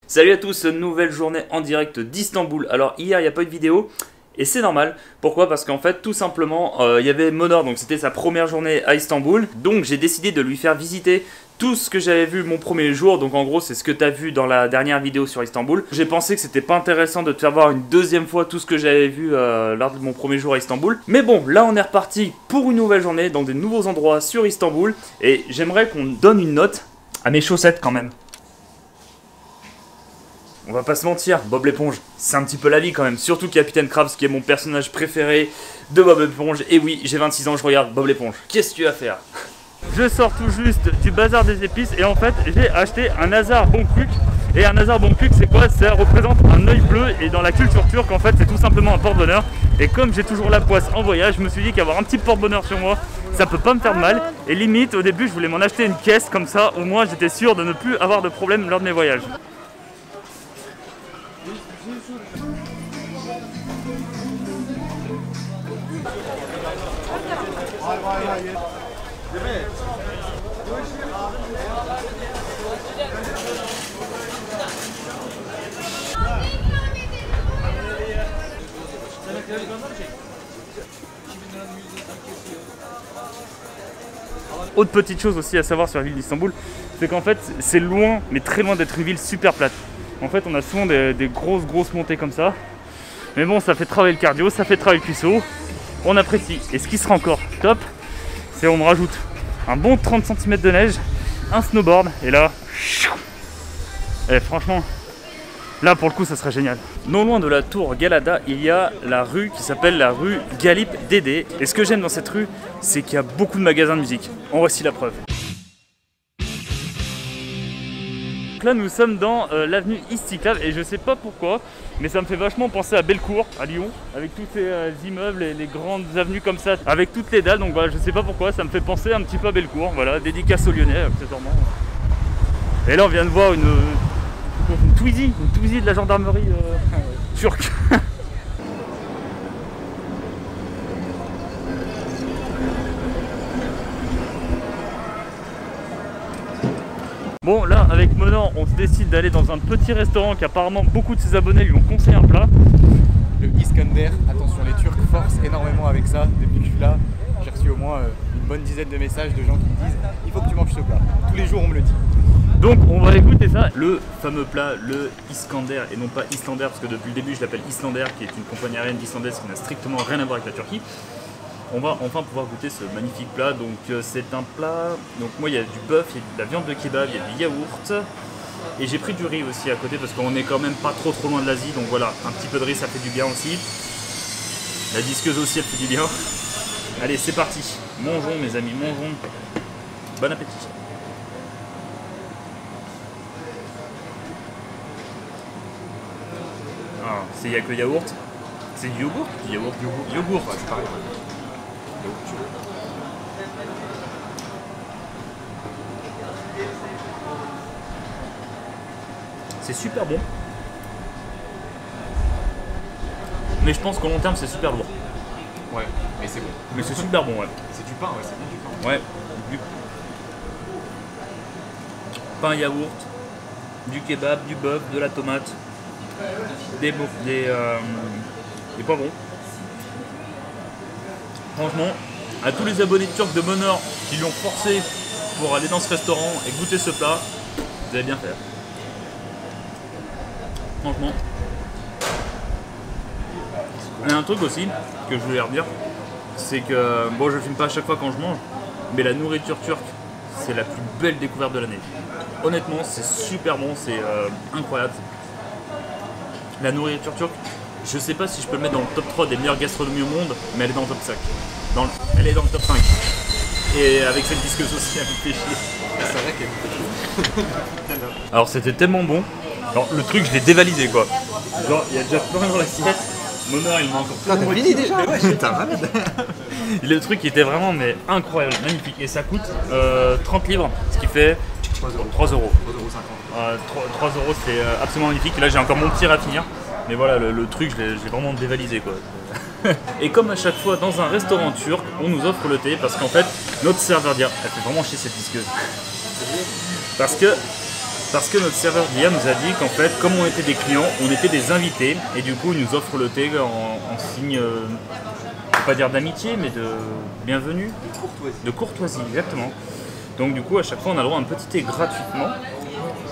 Salut à tous, nouvelle journée en direct d'Istanbul. Alors hier il n'y a pas eu de vidéo et c'est normal. Pourquoi? Parce qu'en fait tout simplement il y avait Monor, donc c'était sa première journée à Istanbul. Donc j'ai décidé de lui faire visiter tout ce que j'avais vu mon premier jour. Donc en gros c'est ce que tu as vu dans la dernière vidéo sur Istanbul. J'ai pensé que c'était pas intéressant de te faire voir une deuxième fois tout ce que j'avais vu lors de mon premier jour à Istanbul. Mais bon, là on est reparti pour une nouvelle journée dans des nouveaux endroits sur Istanbul. Et j'aimerais qu'on donne une note à mes chaussettes quand même. On va pas se mentir, Bob l'éponge, c'est un petit peu la vie quand même. Surtout Capitaine Krabs qui est mon personnage préféré de Bob l'éponge. Et oui, j'ai 26 ans, je regarde Bob l'éponge. Qu'est-ce que tu vas faire? Je sors tout juste du bazar des épices et en fait j'ai acheté un hasard bon cuc. Et un hasard bon cuc c'est quoi? Ça représente un œil bleu et dans la culture turque en fait c'est tout simplement un porte-bonheur. Et comme j'ai toujours la poisse en voyage, je me suis dit qu'avoir un petit porte-bonheur sur moi, ça peut pas me faire de mal. Et limite au début je voulais m'en acheter une caisse comme ça, au moins j'étais sûr de ne plus avoir de problème lors de mes voyages. Autre petite chose aussi à savoir sur la ville d'Istanbul, c'est qu'en fait c'est loin, mais très loin d'être une ville super plate. En fait on a souvent des grosses montées comme ça. Mais bon, ça fait travailler le cardio, ça fait travailler le cuisseau. On apprécie. Et ce qui sera encore top, c'est on me rajoute un bon 30 cm de neige, un snowboard, et là, et franchement, là pour le coup ça serait génial. Non loin de la tour Galata, il y a la rue qui s'appelle la rue Galip Dede. Et ce que j'aime dans cette rue, c'est qu'il y a beaucoup de magasins de musique. En voici la preuve. Donc là nous sommes dans l'avenue Istiklal et je sais pas pourquoi, mais ça me fait vachement penser à Bellecour, à Lyon, avec tous ces immeubles et les grandes avenues comme ça, avec toutes les dalles. Donc voilà, je sais pas pourquoi, ça me fait penser un petit peu à Bellecour. Voilà, dédicace aux Lyonnais, accessoirement. Et là on vient de voir une Twizy de la gendarmerie turque. Bon là avec Monor on se décide d'aller dans un petit restaurant qu'apparemment beaucoup de ses abonnés lui ont conseillé un plat. Le Iskander, attention les Turcs forcent énormément avec ça. Depuis que je suis là, j'ai reçu au moins une bonne dizaine de messages de gens qui me disent il faut que tu manges ce plat. Tous les jours on me le dit. Donc on va écouter ça. Le fameux plat, le Iskander et non pas Islander, parce que depuis le début je l'appelle Islander qui est une compagnie aérienne islandaise qui n'a strictement rien à voir avec la Turquie. On va enfin pouvoir goûter ce magnifique plat. Donc c'est un plat, donc moi il y a du bœuf, il y a de la viande de kebab, il y a du yaourt. Et j'ai pris du riz aussi à côté parce qu'on est quand même pas trop loin de l'Asie. Donc voilà, un petit peu de riz ça fait du bien aussi. La disqueuse aussi elle fait du bien. Allez c'est parti, mangeons mes amis, mangeons. Bon appétit. Ah, il n'y a que yaourt. C'est du yogourt? Du yaourt. Yogourt. Ouais, c'est pareil. C'est super bon. Mais je pense qu'au long terme c'est super lourd. Ouais, mais c'est bon. Mais c'est super bon, ouais. C'est du pain, ouais, c'est bien du pain. Ouais. Du pain yaourt, du kebab, du bœuf, de la tomate, des poivrons. Franchement, à tous les abonnés turcs de Monor qui l'ont forcé pour aller dans ce restaurant et goûter ce plat, vous avez bien fait. Franchement. Il y a un truc aussi que je voulais redire, c'est que, bon je filme pas à chaque fois quand je mange, mais la nourriture turque, c'est la plus belle découverte de l'année. Honnêtement, c'est super bon, c'est incroyable. La nourriture turque, je sais pas si je peux le mettre dans le top 3 des meilleures gastronomies au monde, mais elle est dans le top 5. Elle est dans le top 5. Et avec cette disqueuse aussi, elle me fait chier. C'est vrai qu'elle est Alors c'était tellement bon. Alors le truc, je l'ai dévalisé quoi. Genre, il y a déjà plein dans l'assiette. Monor, il m'a encore plein. t'as fini déjà? Ouais, putain, arrête. Le truc était vraiment mais incroyable, magnifique. Et ça coûte 30 livres, ce qui fait 3 euros. 3 euros, c'est absolument magnifique. Là, j'ai encore mon tir à finir. Mais voilà, le truc, je l'ai vraiment dévalisé quoi. Et comme à chaque fois dans un restaurant turc, on nous offre le thé parce qu'en fait, notre serveur elle fait vraiment chier cette disqueuse. Parce que Parce que notre serveur d'IA nous a dit qu'en fait, comme on était des clients, on était des invités. Et du coup, il nous offre le thé en signe, pas dire d'amitié, mais de bienvenue. De courtoisie, exactement. Donc du coup, à chaque fois, on a le droit à un petit thé gratuitement,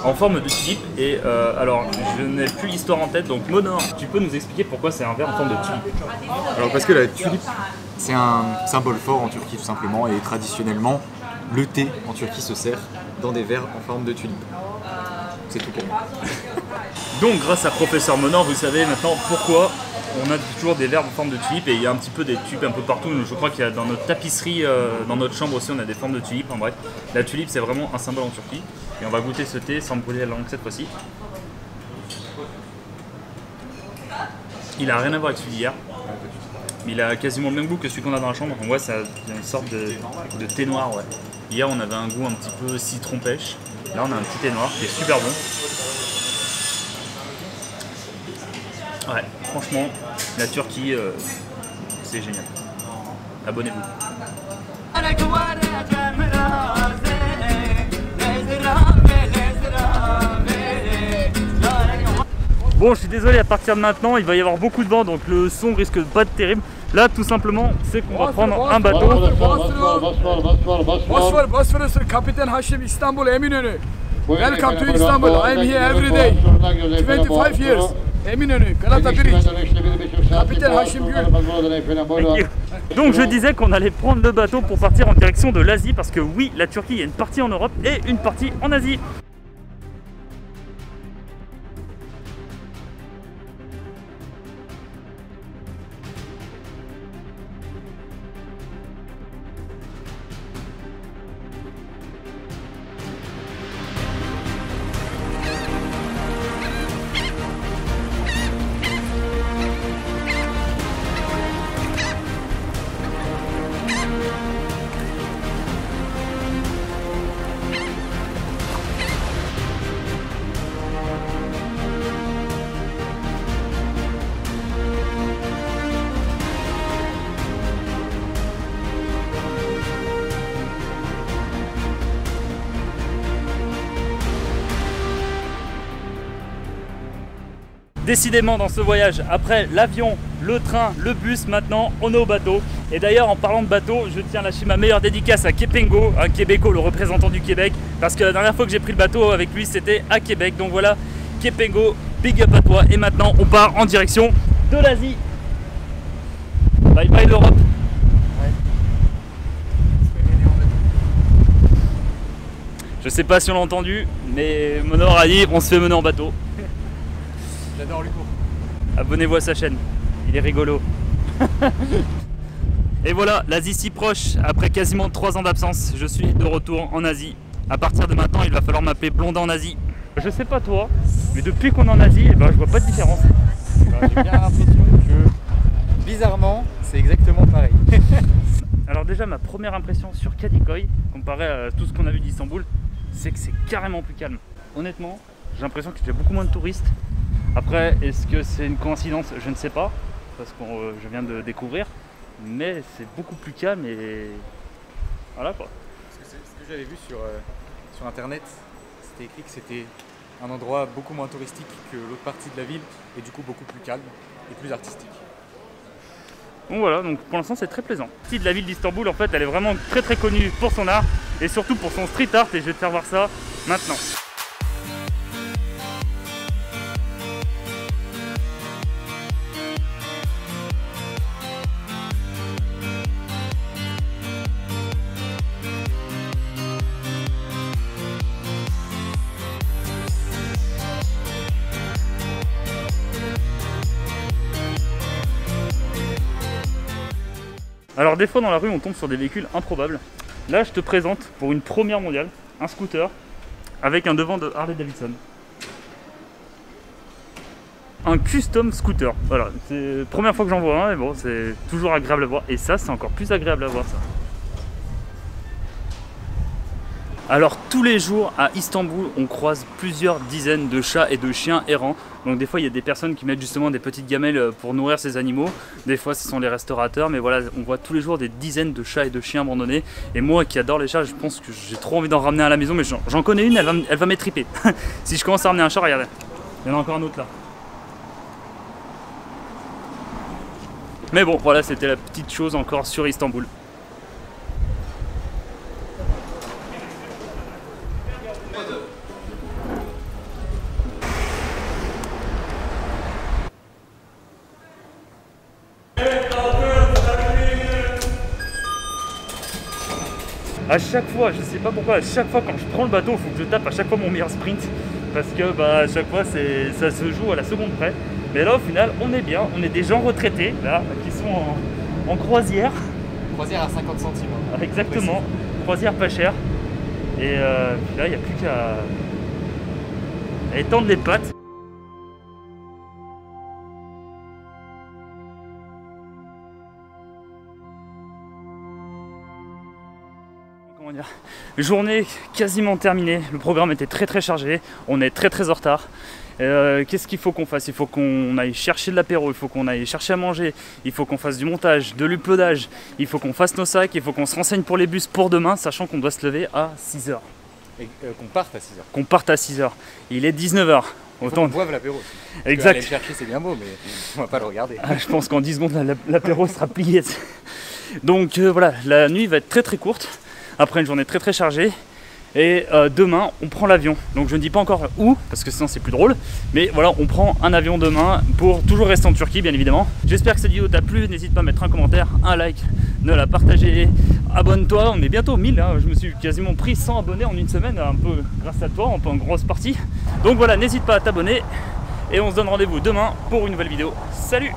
en forme de tulipe. Et alors, je n'ai plus l'histoire en tête, donc Monor, tu peux nous expliquer pourquoi c'est un verre en forme de tulipe? Alors parce que la tulipe, c'est un symbole fort en Turquie tout simplement, et traditionnellement, le thé en Turquie se sert dans des verres en forme de tulipe. C'est tout pour moi. Donc grâce à Professeur Monor, vous savez maintenant pourquoi on a toujours des verres en forme de tulipe, et il y a un petit peu des tulipes un peu partout. Je crois qu'il y a dans notre tapisserie, dans notre chambre aussi, on a des formes de tulipes. En bref, la tulipe c'est vraiment un symbole en Turquie. Et on va goûter ce thé sans me brûler la langue cette fois-ci. Il a rien à voir avec celui d'hier. Mais il a quasiment le même goût que celui qu'on a dans la chambre. On voit ça a une sorte de thé noir. Ouais. Hier on avait un goût un petit peu citron pêche. Là on a un petit thé noir qui est super bon. Ouais, franchement, la Turquie, c'est génial. Abonnez-vous. Bon, je suis désolé, à partir de maintenant, il va y avoir beaucoup de vent, donc le son risque de pas être terrible. Là, tout simplement, c'est qu'on va prendre un bateau. Bosphorus, Captain Hashim, Istanbul, Eminönü. Welcome to Istanbul. I am here every day. 25 years. Eminönü, Galata Bridge. Captain Hashim Gül. Donc je disais qu'on allait prendre le bateau pour partir en direction de l'Asie, parce que oui, la Turquie, il y a une partie en Europe et une partie en Asie. Décidément dans ce voyage, après l'avion, le train, le bus, maintenant on est au bateau. Et d'ailleurs en parlant de bateau, je tiens à lâcher ma meilleure dédicace à Kepengo, un Québécois, le représentant du Québec. Parce que la dernière fois que j'ai pris le bateau avec lui, c'était à Québec. Donc voilà, Kepengo, big up à toi. Et maintenant on part en direction de l'Asie. Bye bye l'Europe. Je sais pas si on l'a entendu, mais Monor a dit on se fait mener en bateau. J'adore l'humour. Abonnez-vous à sa chaîne, il est rigolo. Et voilà, l'Asie si proche, après quasiment 3 ans d'absence, je suis de retour en Asie. À partir de maintenant, il va falloir m'appeler Blondin en Asie. Je sais pas toi, mais depuis qu'on est en Asie, eh ben, je vois pas de différence. J'ai bien l'impression que, bizarrement, c'est exactement pareil. Alors déjà, ma première impression sur Kadıköy, comparé à tout ce qu'on a vu d'Istanbul, c'est que c'est carrément plus calme. Honnêtement, j'ai l'impression qu'il y a beaucoup moins de touristes. Après, est-ce que c'est une coïncidence? Je ne sais pas, parce que je viens de découvrir, mais c'est beaucoup plus calme et voilà quoi. Ce que j'avais vu sur internet, c'était écrit que c'était un endroit beaucoup moins touristique que l'autre partie de la ville, et du coup beaucoup plus calme et plus artistique. Donc voilà, donc pour l'instant c'est très plaisant. La partie de la ville d'Istanbul, en fait, elle est vraiment très très connue pour son art et surtout pour son street art, et je vais te faire voir ça maintenant. Alors des fois dans la rue on tombe sur des véhicules improbables. Là je te présente pour une première mondiale un scooter avec un devant de Harley Davidson. Un custom scooter, voilà, c'est la première fois que j'en vois un et bon c'est toujours agréable à voir, et ça c'est encore plus agréable à voir ça. Alors tous les jours à Istanbul, on croise plusieurs dizaines de chats et de chiens errants. Donc des fois il y a des personnes qui mettent justement des petites gamelles pour nourrir ces animaux. Des fois ce sont les restaurateurs, mais voilà, on voit tous les jours des dizaines de chats et de chiens abandonnés. Et moi qui adore les chats, je pense que j'ai trop envie d'en ramener à la maison, mais j'en connais une, elle va m'étriper. Si je commence à ramener un chat, regardez, il y en a encore un autre là. Mais bon, voilà, c'était la petite chose encore sur Istanbul. À chaque fois, je sais pas pourquoi, à chaque fois quand je prends le bateau, il faut que je tape à chaque fois mon meilleur sprint. Parce que bah, à chaque fois, ça se joue à la seconde près. Mais là, au final, on est bien. On est des gens retraités, là, qui sont en croisière. Croisière à 50 centimes. Hein. Exactement. Précis. Croisière pas chère. Et puis là, il n'y a plus qu'à étendre les pattes. Comment dire, journée quasiment terminée, le programme était très chargé, on est très en retard. Qu'est-ce qu'il faut qu'on fasse? Il faut qu'on aille chercher de l'apéro, il faut qu'on aille chercher à manger, il faut qu'on fasse du montage, de l'uploadage, il faut qu'on fasse nos sacs, il faut qu'on se renseigne pour les bus pour demain, sachant qu'on doit se lever à 6h. Et qu'on parte à 6h. Qu'on parte à 6h. Il est 19h. Autant on boive l'apéro. Exact. Aller le chercher, c'est bien beau, mais on va pas le regarder. Ah, je pense qu'en 10 secondes, l'apéro sera plié. Donc voilà, la nuit va être très courte. Après une journée très chargée. Et demain, on prend l'avion. Donc je ne dis pas encore où, parce que sinon c'est plus drôle. Mais voilà, on prend un avion demain pour toujours rester en Turquie, bien évidemment. J'espère que cette vidéo t'a plu. N'hésite pas à mettre un commentaire, un like, de la partager. Abonne-toi, on est bientôt 1000. Hein. Je me suis quasiment pris 100 abonnés en une semaine, un peu grâce à toi, un peu en grosse partie. Donc voilà, n'hésite pas à t'abonner. Et on se donne rendez-vous demain pour une nouvelle vidéo. Salut!